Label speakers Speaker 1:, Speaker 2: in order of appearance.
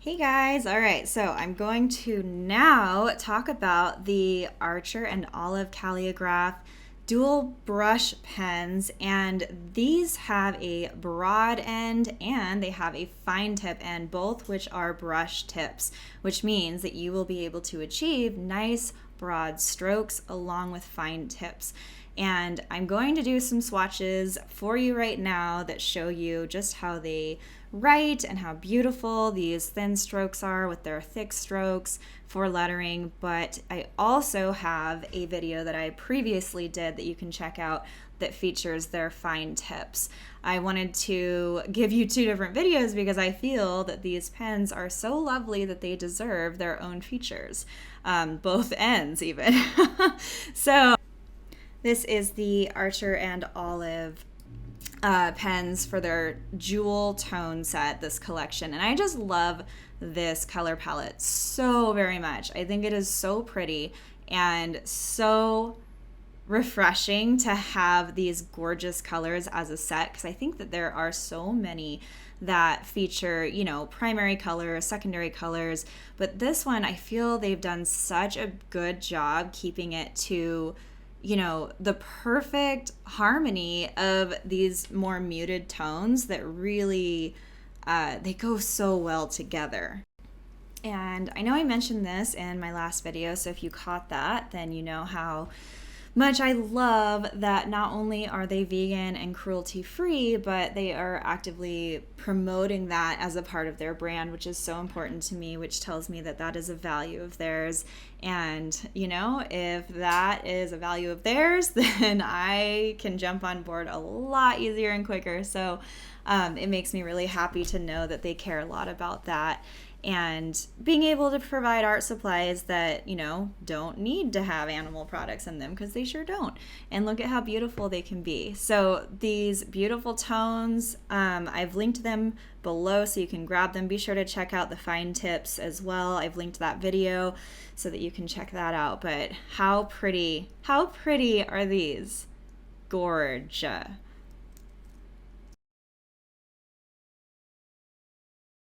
Speaker 1: Hey guys, all right, so I'm going to now talk about the Archer and Olive Calligraph dual brush pens, and these have a broad end and they have a fine tip end, both which are brush tips, which means that you will be able to achieve nice broad strokes along with fine tips. And I'm going to do some swatches for you right now that show you just how they write and how beautiful these thin strokes are with their thick strokes for lettering. But I also have a video that I previously did that you can check out that features their fine tips. I wanted to give you two different videos because I feel that these pens are so lovely that they deserve their own features, both ends even. So this is the Archer and Olive pens for their jewel tone set, this collection. And I just love this color palette so very much. I think it is so pretty and so refreshing to have these gorgeous colors as a set, because I think that there are so many that feature, you know, primary colors, secondary colors, but this one I feel they've done such a good job keeping it to, you know, the perfect harmony of these more muted tones that really they go so well together. And I know I mentioned this in my last video, so if you caught that, then you know how much I love that not only are they vegan and cruelty free, but they are actively promoting that as a part of their brand, which is so important to me, which tells me that that is a value of theirs. And, you know, if that is a value of theirs, then I can jump on board a lot easier and quicker. So it makes me really happy to know that they care a lot about that. And being able to provide art supplies that, you know, don't need to have animal products in them, because they sure don't. And look at how beautiful they can be. So these beautiful tones, I've linked them below so you can grab them. Be sure to check out the fine tips as well. I've linked that video so that you can check that out. But how pretty are these? Gorgeous.